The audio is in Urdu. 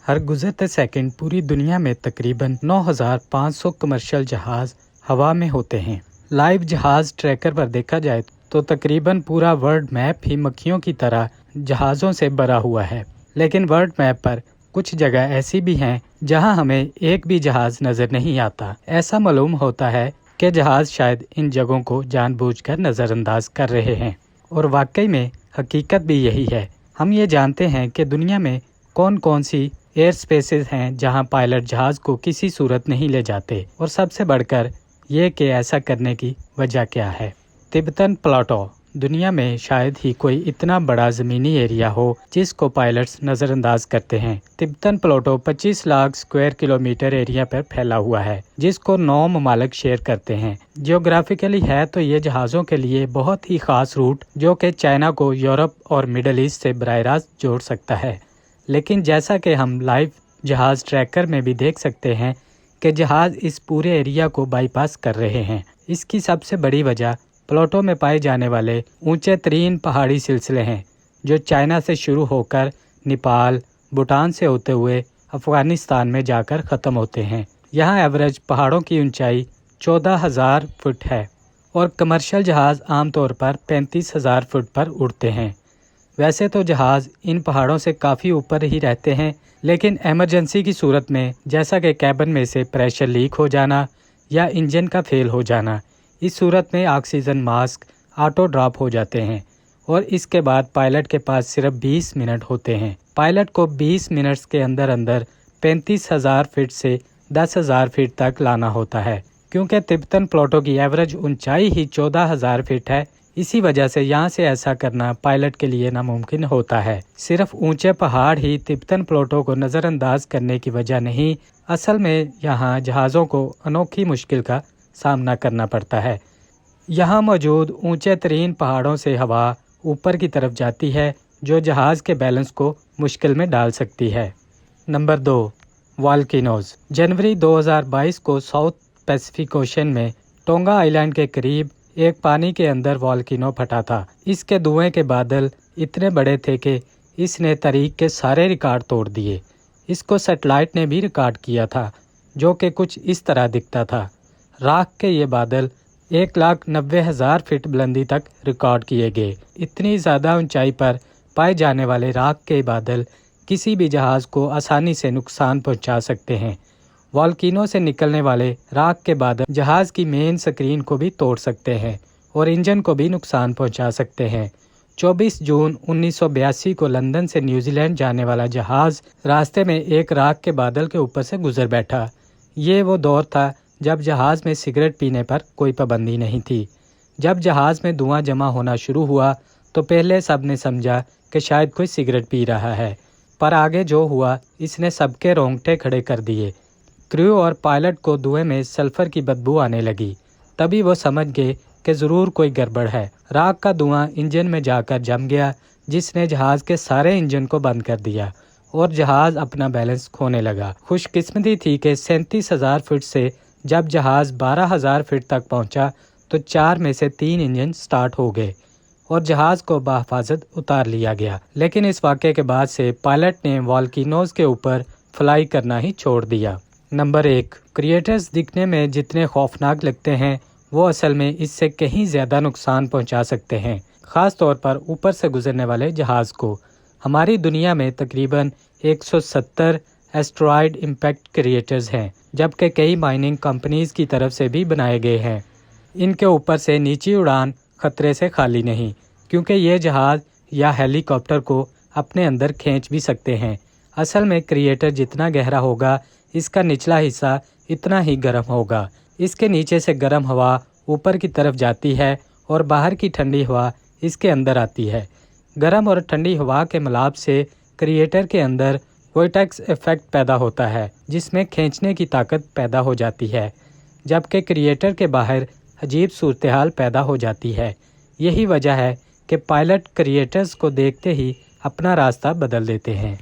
ہر گزرتے سیکنڈ پوری دنیا میں تقریباً 9,500 کمرشل جہاز ہوا میں ہوتے ہیں۔ لائیو جہاز ٹریکر پر دیکھا جائے تو تقریباً پورا ورلڈ میپ ہی مکھیوں کی طرح جہازوں سے بھرا ہوا ہے، لیکن ورلڈ میپ پر کچھ جگہ ایسی بھی ہیں جہاں ہمیں ایک بھی جہاز نظر نہیں آتا۔ ایسا معلوم ہوتا ہے کہ جہاز شاید ان جگہوں کو جان بوجھ کر نظر انداز کر رہے ہیں، اور واقعی میں حقیقت بھی یہی ہے۔ ہم یہ جانتے ہیں کہ دنیا میں کون کون سی ایئر سپیسز ہیں جہاں پائلٹ جہاز کو کسی صورت نہیں لے جاتے، اور سب سے بڑھ کر یہ کہ ایسا کرنے کی وجہ کیا ہے۔ تبتن پلاٹو دنیا میں شاید ہی کوئی اتنا بڑا زمینی ایریا ہو جس کو پائلٹس نظر انداز کرتے ہیں۔ Tibetan plateau 25 lakh square kilometre area پر پھیلا ہوا ہے، جس کو 9 ممالک شیئر کرتے ہیں۔ جیوگرافیکلی ہے تو یہ جہازوں کے لیے بہت ہی خاص روٹ جو کہ چائنا کو یورپ اور مڈل ایسٹ سے براہ راست جوڑ سکتا ہے، لیکن جیسا کہ ہم لائیو جہاز ٹریکر میں بھی دیکھ سکتے ہیں کہ جہاز اس پورے ایریا کو بائی پاس کر رہے ہیں۔ اس کی سب سے بڑی وجہ پلاٹو میں پائے جانے والے اونچے ترین پہاڑی سلسلے ہیں جو چائنا سے شروع ہو کر نیپال، بھوٹان سے ہوتے ہوئے افغانستان میں جا کر ختم ہوتے ہیں۔ یہاں ایوریج پہاڑوں کی اونچائی 14,000 فٹ ہے، اور کمرشل جہاز عام طور پر 35,000 فٹ پر اڑتے ہیں۔ ویسے تو جہاز ان پہاڑوں سے کافی اوپر ہی رہتے ہیں، لیکن ایمرجنسی کی صورت میں جیسا کہ کیبن میں سے پریشر لیک ہو جانا یا انجن کا فیل ہو جانا، اس صورت میں آکسیجن ماسک آٹو ڈراپ ہو جاتے ہیں، اور اس کے بعد پائلٹ کے پاس صرف 20 منٹ ہوتے ہیں۔ پائلٹ کو 20 منٹس کے اندر 35,000 فٹ سے 10,000 فٹ تک لانا ہوتا ہے۔ کیونکہ تبتن پلاٹو کی ایوریج اونچائی ہی 14,000 فٹ ہے، اسی وجہ سے یہاں سے ایسا کرنا پائلٹ کے لیے ناممکن ہوتا ہے۔ صرف اونچے پہاڑ ہی تبتن پلاٹو کو نظر انداز کرنے کی وجہ نہیں، اصل میں یہاں جہازوں کو انوکھی مشکل کا سامنا کرنا پڑتا ہے۔ یہاں موجود اونچے ترین پہاڑوں سے ہوا اوپر کی طرف جاتی ہے جو جہاز کے بیلنس کو مشکل میں ڈال سکتی ہے۔ Number 2، volcanoes. جنوری 2022 کو ساؤتھ پیسیفک اوشن میں ٹونگا آئی لینڈ کے قریب ایک پانی کے اندر والکینو پھٹا تھا۔ اس کے دھوئیں کے بادل اتنے بڑے تھے کہ اس نے تاریخ کے سارے ریکارڈ توڑ دیے۔ اس کو سیٹلائٹ نے بھی ریکارڈ کیا تھا، جو کہ کچھ اس طرح دکھتا تھا۔ راکھ کے یہ بادل 1,90,000 فٹ بلندی تک ریکارڈ کیے گئے۔ اتنی زیادہ اونچائی پر پائے جانے والے راکھ کے بادل کسی بھی جہاز کو آسانی سے نقصان پہنچا سکتے ہیں۔ والکینو سے نکلنے والے راکھ کے بادل جہاز کی مین سکرین کو بھی توڑ سکتے ہیں اور انجن کو بھی نقصان پہنچا سکتے ہیں۔ 24 جون 1982 کو لندن سے نیوزی لینڈ جانے والا جہاز راستے میں ایک راکھ کے بادل کے اوپر سے گزر بیٹھا۔ یہ وہ دور تھا جب جہاز میں سگریٹ پینے پر کوئی پابندی نہیں تھی۔ جب جہاز میں دھواں جمع ہونا شروع ہوا تو پہلے سب نے سمجھا کہ شاید کوئی سگریٹ پی رہا ہے، پر آگے جو ہوا اس نے سب کے رونگٹے کھڑے کر دیے۔ کریو اور پائلٹ کو دھوئیں میں سلفر کی بدبو آنے لگی۔ تبھی وہ سمجھ گئے کہ ضرور کوئی گڑبڑ ہے۔ راکھ کا دھواں انجن میں جا کر جم گیا، جس نے جہاز کے سارے انجن کو بند کر دیا اور جہاز اپنا بیلنس کھونے لگا۔ خوش قسمتی تھی کہ 37,000 فٹ سے جب جہاز 12,000 فٹ تک پہنچا تو 4 میں سے 3 انجن سٹارٹ ہو گئے اور جہاز کو بحفاظت اتار لیا گیا۔ لیکن اس واقعے کے بعد سے پائلٹ نے والکینوز کے اوپر فلائی کرنا ہی چھوڑ دیا۔ نمبر 1، کریٹرز دکھنے میں جتنے خوفناک لگتے ہیں وہ اصل میں اس سے کہیں زیادہ نقصان پہنچا سکتے ہیں، خاص طور پر اوپر سے گزرنے والے جہاز کو۔ ہماری دنیا میں تقریباً 170 ایسٹرائڈ امپیکٹ کریٹرز ہیں، جبکہ کئی مائننگ کمپنیز کی طرف سے بھی بنائے گئے ہیں۔ ان کے اوپر سے نیچی اڑان خطرے سے خالی نہیں، کیونکہ یہ جہاز یا ہیلی کاپٹر کو اپنے اندر کھینچ بھی سکتے ہیں۔ اصل میں کریٹر جتنا گہرا ہوگا اس کا نچلا حصہ اتنا ہی گرم ہوگا۔ اس کے نیچے سے گرم ہوا اوپر کی طرف جاتی ہے اور باہر کی ٹھنڈی ہوا اس کے اندر آتی ہے۔ گرم اور ٹھنڈی ہوا کے ملاپ سے کریٹر کے اندر وورٹیکس ایفیکٹ پیدا ہوتا ہے، جس میں کھینچنے کی طاقت پیدا ہو جاتی ہے، جبکہ کریٹر کے باہر عجیب صورتحال پیدا ہو جاتی ہے۔ یہی وجہ ہے کہ پائلٹ کریٹرز کو دیکھتے ہی اپنا راستہ بدل دیتے ہیں۔